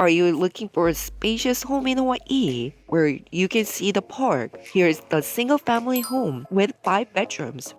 Are you looking for a spacious home in Hawaii where you can see the park? Here's the single family home with 5 bedrooms.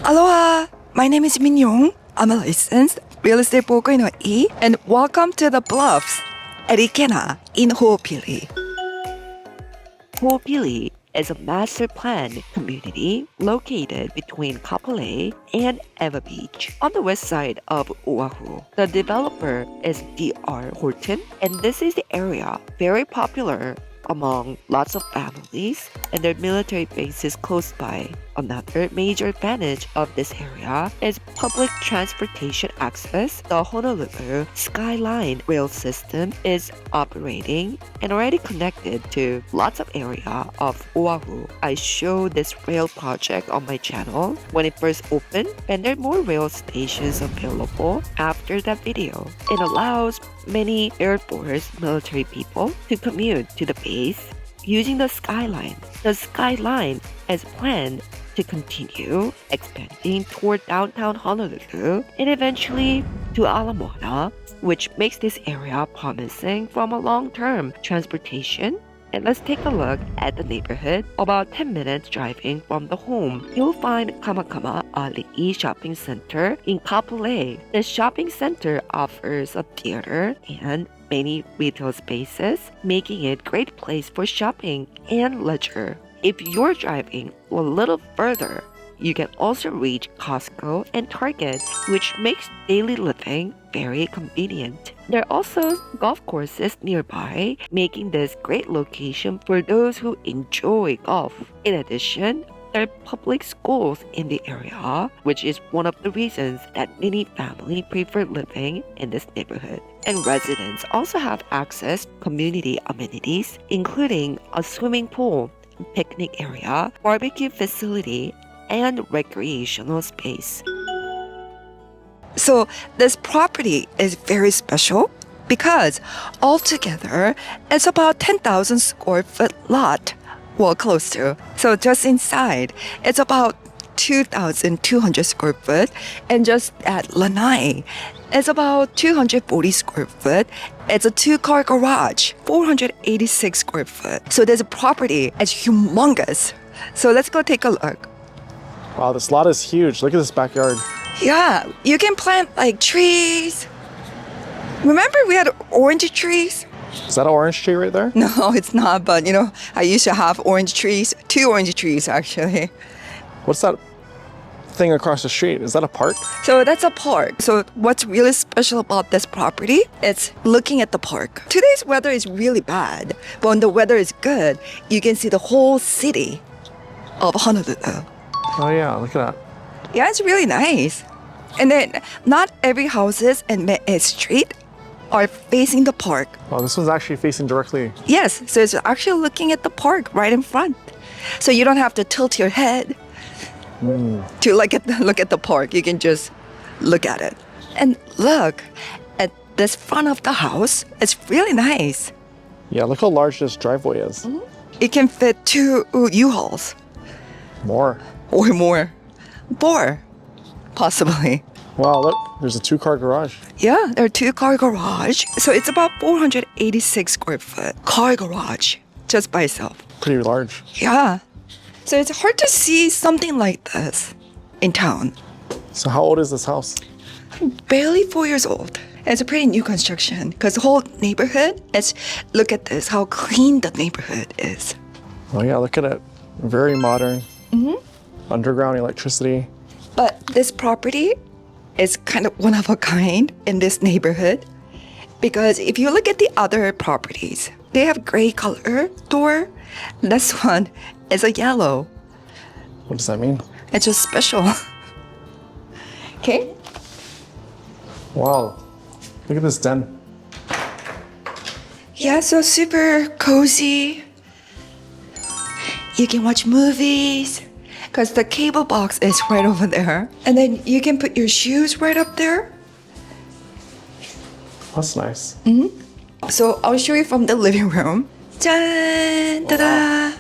Aloha, my name is Yong. I'm a licensed real estate broker in Hawaii, and welcome to the Bluffs at Ikena in Ho'opili. Opili is a master planned community located between Kapolei and Ewa Beach on the west side of Oahu. The developer is D.R. Horton, and this is the area very popular among lots of families, and their military base is close by. Another major advantage of this area is public transportation access. The Honolulu Skyline rail system is operating and already connected to lots of area of Oahu. I showed this rail project on my channel when it first opened, and there are more rail stations available after that video. It allows many Air Force military people to commute to the base using the Skyline. The Skyline is planned to continue expanding toward downtown Honolulu and eventually to Aloha, which makes this area promising from a long-term transportation. And let's take a look at the neighborhood. About 10 minutes driving from the home, you'll find Kamakama Ali'i Shopping Center in Kapolei. The shopping center offers a theater and many retail spaces, making it a great place for shopping and leisure. If you're driving a little further, you can also reach Costco and Target, which makes daily living very convenient. There are also golf courses nearby, making this great location for those who enjoy golf. In addition, there are public schools in the area, which is one of the reasons that many families prefer living in this neighborhood. And residents also have access to community amenities, including a swimming pool, picnic area, barbecue facility, and recreational space. So this property is very special because altogether it's about 10,000 square foot lot. Well, close to. So just inside, it's about 2,200 square foot, and just at Lanai, it's about 240 square foot. It's a 2-car garage, 486 square foot. So this property is humongous. So let's go take a look. Wow, this lot is huge. Look at this backyard. Yeah, you can plant like trees. Remember we had orange trees? Is that an orange tree right there? No, it's not, but I used to have orange trees, 2 orange trees actually. What's that thing across the street? Is that a park? So that's a park. So what's really special about this property? It's looking at the park. Today's weather is really bad, but when the weather is good, you can see the whole city of Honolulu. Oh yeah, look at that. Yeah, it's really nice. And then not every houses in Me'e Street are facing the park. Wow, this one's actually facing directly. Yes, so it's actually looking at the park right in front. So you don't have to tilt your head to look at the park. You can just look at it. And look at this front of the house. It's really nice. Yeah, look how large this driveway is. It can fit 2 U-Hauls More. or more. 4, possibly. Wow, look, there's a 2-car garage. Yeah, there are 2-car garage. So it's about 486 square foot car garage just by itself. Pretty large. Yeah. So it's hard to see something like this in town. So how old is this house? Barely 4 years old. It's a pretty new construction because the whole neighborhood look at this, how clean the neighborhood is. Oh yeah, look at it. Very modern. Underground electricity. But this property is kind of one of a kind in this neighborhood because if you look at the other properties, they have gray color door. This one is a yellow. What does that mean? It's just special. Okay. Wow, look at this den. Yeah, so super cozy. You can watch movies because the cable box is right over there. And then you can put your shoes right up there. That's nice. So I'll show you from the living room. Dun, ta-da.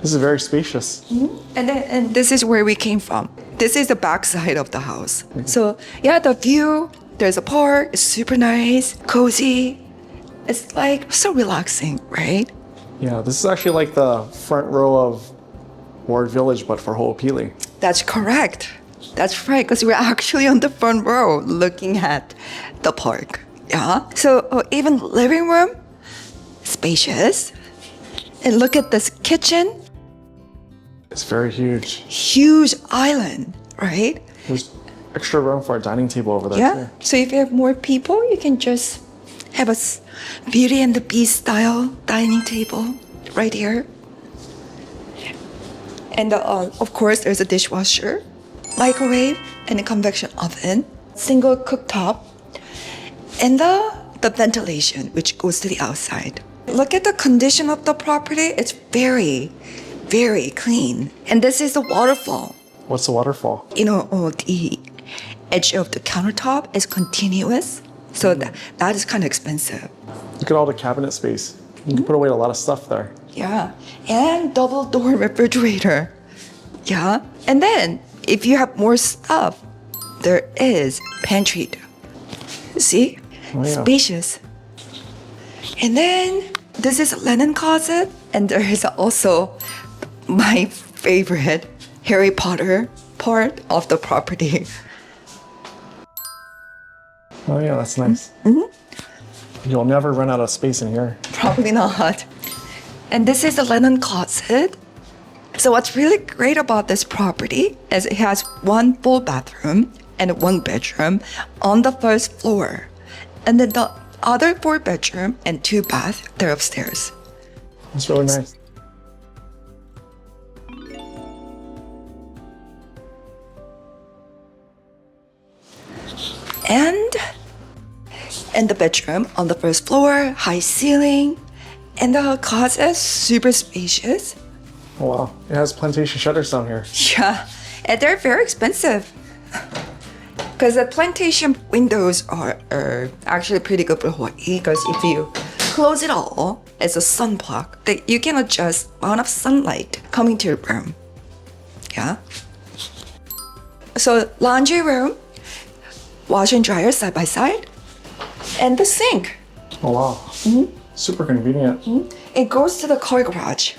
This is very spacious. And this is where we came from. This is the back side of the house. So yeah, the view there's a park. It's super nice, cozy. It's like so relaxing, right? Yeah, this is actually like the front row of Ward Village, but for Ho'opili. That's correct. That's right, because we're actually on the front row looking at the park. Yeah. So even living room, spacious. And look at this kitchen. It's very huge. Huge island, right? There's extra room for a dining table over there Yeah. too. So if you have more people, you can just have a Beauty and the Beast style dining table right here. And of course, there's a dishwasher, microwave, and a convection oven, single cooktop, and the ventilation, which goes to the outside. Look at the condition of the property. It's very, very clean. And this is the waterfall. What's the waterfall? You know, the edge of the countertop is continuous. So that is kind of expensive. Look at all the cabinet space. You can put away a lot of stuff there. Yeah. And double door refrigerator. Yeah. And then if you have more stuff, there is pantry. See? Oh, yeah. Spacious. And then this is a linen closet. And there is also my favorite Harry Potter part of the property. Oh yeah, that's nice. You'll never run out of space in here. Probably not. And this is the linen closet. So what's really great about this property is it has one full bathroom and one bedroom on the first floor. And then the other 4 bedroom and 2 bath, they're upstairs. It's really nice. And the bedroom on the first floor, high ceiling, and the closet, super spacious. Oh wow, it has plantation shutters down here. Yeah, and they're very expensive. Because the plantation windows are actually pretty good for Hawaii. Because if you close it all as a sun block, that you can adjust amount of sunlight coming to your room. Yeah. So laundry room, wash and dryer side by side, and the sink. Oh wow, super convenient. It goes to the car garage.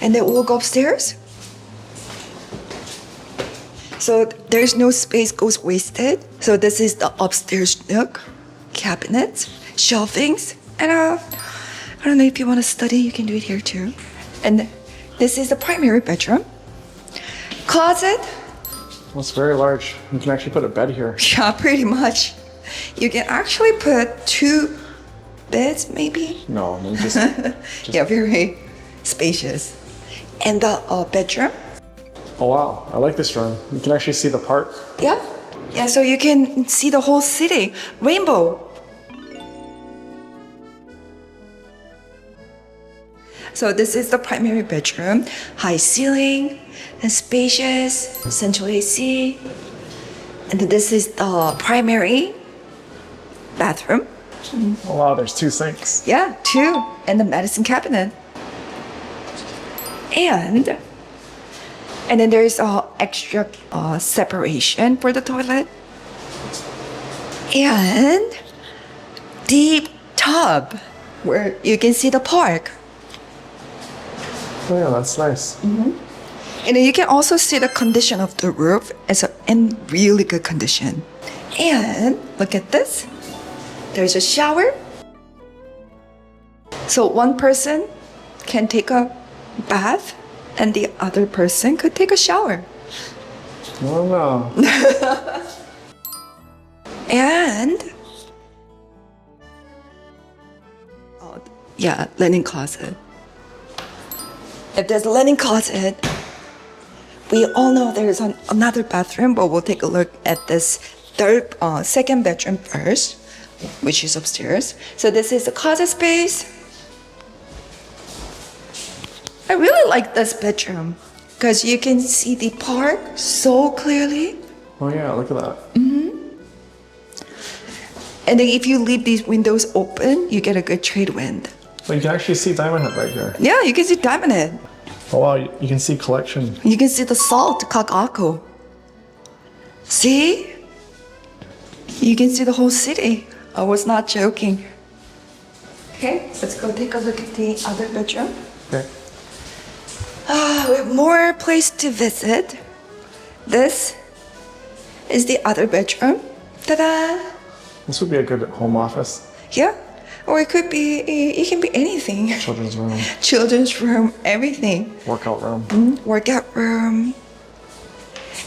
And then we'll go upstairs. So there's no space goes wasted. So this is the upstairs nook, cabinets, shelvings, and I don't know if you want to study, you can do it here too. And this is the primary bedroom. Closet. Well, it's very large. You can actually put a bed here. Yeah, pretty much. You can actually put 2 beds, maybe. No, maybe just Yeah, very spacious. And the bedroom. Oh wow, I like this room. You can actually see the park. Yeah. Yeah, so you can see the whole city. Rainbow. So this is the primary bedroom. High ceiling and spacious, central AC. And then this is the primary bathroom. Oh wow, there's 2 sinks. Yeah, 2. And the medicine cabinet. And then there's extra separation for the toilet. And deep tub where you can see the park. Oh yeah, that's nice. And then you can also see the condition of the roof is in really good condition. And look at this. There's a shower. So one person can take a bath and the other person could take a shower. Oh no. And yeah, linen closet. If there's a linen closet, we all know there's another bathroom, but we'll take a look at this second bedroom first, which is upstairs. So this is the closet space. I really like this bedroom because you can see the park so clearly. Oh yeah, look at that. And then if you leave these windows open, you get a good trade wind. Well, you can actually see Diamond Head right here. Yeah, you can see Diamond Head. Oh wow, you can see collection. You can see the salt, kakako. See? You can see the whole city. I was not joking. Okay, let's go take a look at the other bedroom. Okay. We have more place to visit. This is the other bedroom. Ta-da! This would be a good home office. Yeah, or it could be, it can be anything. Children's room. Children's room, everything. Workout room. Workout room.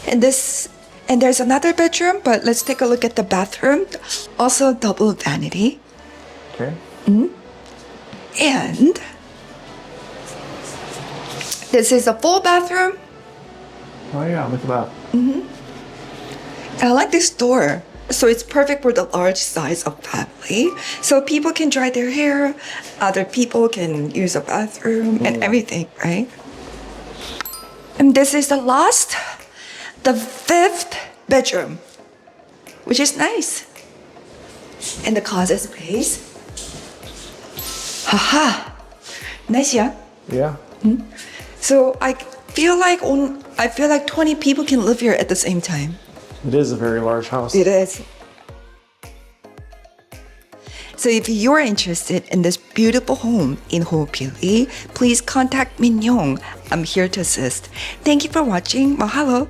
And there's another bedroom, but let's take a look at the bathroom. Also double vanity. Okay. And this is a full bathroom. Oh yeah, look at that. I like this door. So it's perfect for the large size of family. So people can dry their hair, other people can use a bathroom and everything, right? And this is the fifth bedroom, which is nice. And the closet space. Haha, nice, yeah? Yeah. So I feel like 20 people can live here at the same time. It is a very large house. It is. So if you're interested in this beautiful home in Ho'opili, please contact me, Yong. I'm here to assist. Thank you for watching. Mahalo.